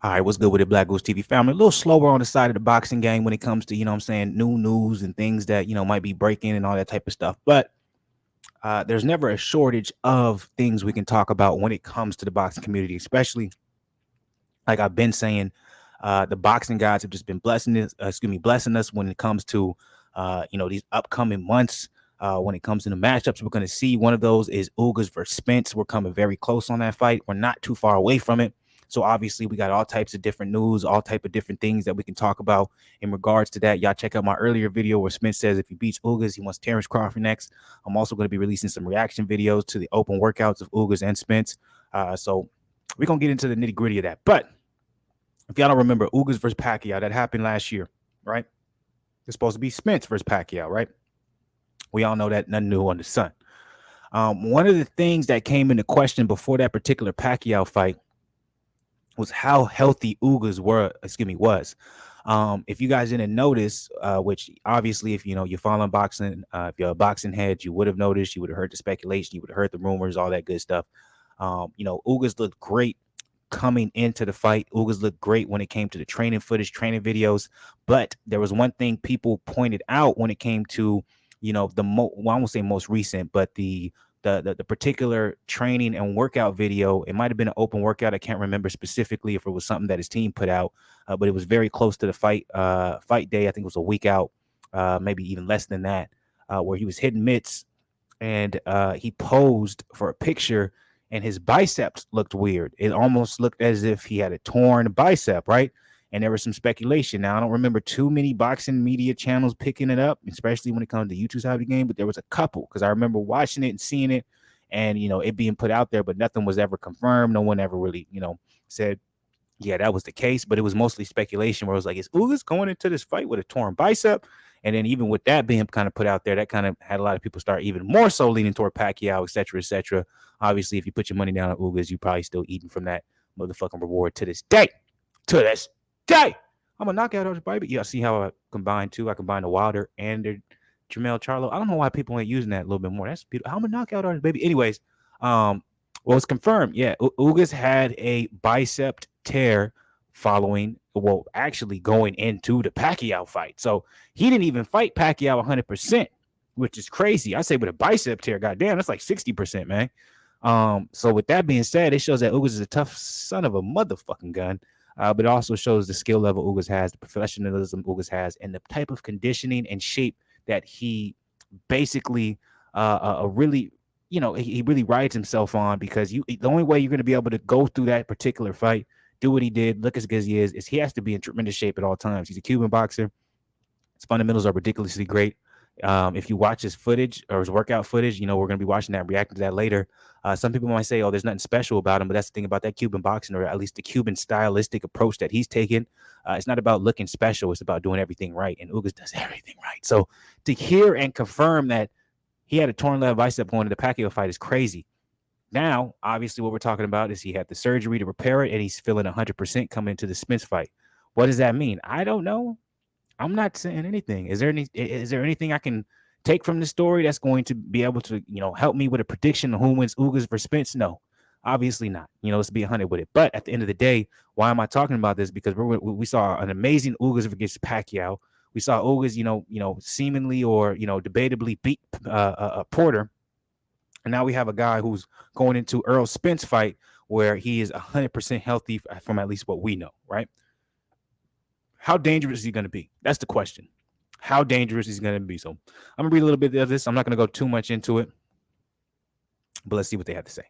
All right, what's good with it, BlakGooseTV family? A little slower on the side of the boxing game when it comes to, new news and things that, might be breaking and all that type of stuff. But there's never a shortage of things we can talk about when it comes to the boxing community, especially like I've been saying, the boxing guys have just been blessing us when it comes to, these upcoming months. When it comes to the matchups, we're going to see one of those is Ugas versus Spence. We're coming very close on that fight. We're not too far away from it. So obviously we got all types of different news, all type of different things that we can talk about in regards to that. Y'all check out my earlier video where Spence says if he beats Ugas, he wants Terrence Crawford next. I'm also going to be releasing some reaction videos to the open workouts of Ugas and Spence. So we're going to get into the nitty gritty of that. But if y'all don't remember, Ugas versus Pacquiao, that happened last year, right? It's supposed to be Spence versus Pacquiao, right? We all know that nothing new under the sun. One of the things that came into question before that particular Pacquiao fight was how healthy Ugas was. If you guys didn't notice, which obviously, if you're following boxing, if you're a boxing head, you would have noticed. You would have heard the speculation, you would have heard the rumors, all that good stuff. Ugas looked great coming into the fight. Ugas looked great when it came to the training footage, training videos. But there was one thing people pointed out when it came to, I won't say most recent, but the particular training and workout video. It might have been an open workout. I can't remember specifically if it was something that his team put out, but it was very close to the fight day. I think it was a week out, maybe even less than that, where he was hitting mitts and he posed for a picture and his biceps looked weird. It almost looked as if he had a torn bicep, right? And there was some speculation. Now, I don't remember too many boxing media channels picking it up, especially when it comes to the YouTube side of the game, but there was a couple because I remember watching it and seeing it and, it being put out there, but nothing was ever confirmed. No one ever really, said, yeah, that was the case, but it was mostly speculation where it was like, is Ugas going into this fight with a torn bicep? And then even with that being kind of put out there, that kind of had a lot of people start even more so leaning toward Pacquiao, et cetera, et cetera. Obviously, if you put your money down on Ugas, you probably still eating from that motherfucking reward to this day. To this day. I'm a knockout on the baby. Yeah, see how I combined two? I combined the Wilder and the Jamel Charlo. I don't know why people ain't using that a little bit more. That's beautiful. I'm a knockout artist, baby. Anyways, well, it's confirmed. Yeah, Ugas had a bicep tear following, well, actually going into the Pacquiao fight. So he didn't even fight Pacquiao 100%, which is crazy. I say with a bicep tear, goddamn, that's like 60%, man. So with that being said, it shows that Ugas is a tough son of a motherfucking gun. But it also shows the skill level Ugas has, the professionalism Ugas has, and the type of conditioning and shape that he basically really, he really rides himself on, because the only way you're going to be able to go through that particular fight, do what he did, look as good as he is he has to be in tremendous shape at all times. He's a Cuban boxer. His fundamentals are ridiculously great. If you watch his footage or his workout footage, we're going to be watching that, reacting to that later. Some people might say, oh, there's nothing special about him, but that's the thing about that Cuban boxing, or at least the Cuban stylistic approach that he's taken. It's not about looking special. It's about doing everything right. And Ugas does everything right. So to hear and confirm that he had a torn left bicep going to the Pacquiao fight is crazy. Now, obviously, what we're talking about is he had the surgery to repair it, and he's feeling 100% coming into the Spence fight. What does that mean? I don't know. I'm not saying anything. Is there anything I can take from this story that's going to be able to, help me with a prediction of who wins Ugas versus Spence? No, obviously not. Let's be 100 with it. But at the end of the day, why am I talking about this? Because we saw an amazing Ugas against Pacquiao. We saw Ugas, seemingly or debatably beat Porter, and now we have a guy who's going into Errol Spence fight where he is 100% healthy from at least what we know, right? How dangerous is he going to be? That's the question. How dangerous is he going to be? So I'm going to read a little bit of this. I'm not going to go too much into it, but let's see what they have to say.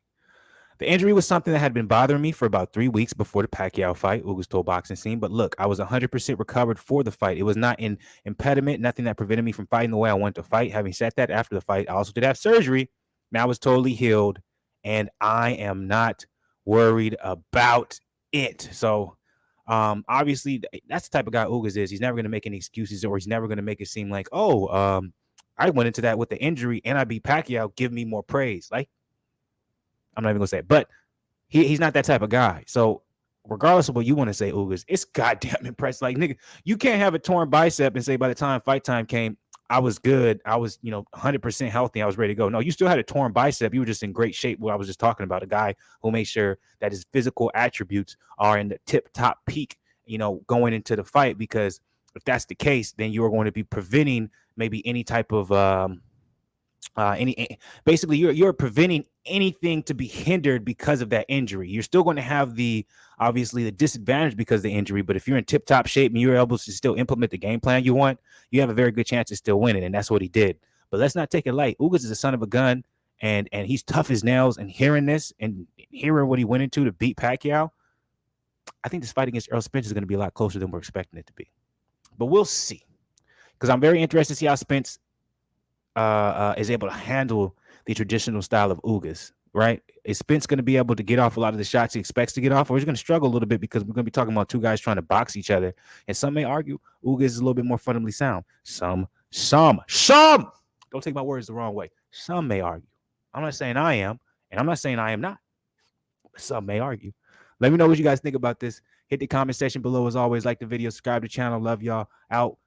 The injury was something that had been bothering me for about 3 weeks before the Pacquiao fight, Ugas told Boxing Scene. But look, I was 100% recovered for the fight. It was not an impediment, nothing that prevented me from fighting the way I wanted to fight. Having said that, after the fight, I also did have surgery. Now I was totally healed, and I am not worried about it. So obviously, that's the type of guy Ugas is. He's never going to make any excuses, or he's never going to make it seem like, I went into that with the injury and I beat Pacquiao. Give me more praise. Like, I'm not even going to say it, but he's not that type of guy. So regardless of what you want to say, Ugas, it's goddamn impressive. Like, nigga, you can't have a torn bicep and say by the time fight time came, I was good. I was, 100% healthy. I was ready to go. No, you still had a torn bicep. You were just in great shape. What I was just talking about, a guy who made sure that his physical attributes are in the tip top peak, going into the fight. Because if that's the case, then you are going to be preventing maybe any type of any basically you're preventing anything to be hindered because of that injury. You're still going to have obviously the disadvantage because of the injury, but if you're in tip top shape and you're able to still implement the game plan you want, you have a very good chance of still winning, and that's what he did. But let's not take it light. Ugas is a son of a gun, and he's tough as nails. And hearing this and hearing what he went into to beat Pacquiao, I think this fight against Errol Spence is going to be a lot closer than we're expecting it to be. But we'll see, because I'm very interested to see how Spence is able to handle the traditional style of Ugas, right? Is Spence going to be able to get off a lot of the shots he expects to get off, or is he going to struggle a little bit because we're going to be talking about two guys trying to box each other? And some may argue Ugas is a little bit more fundamentally sound. Some. Don't take my words the wrong way. Some may argue. I'm not saying I am, and I'm not saying I am not. Some may argue. Let me know what you guys think about this. Hit the comment section below as always. Like the video, subscribe to the channel. Love y'all. Out.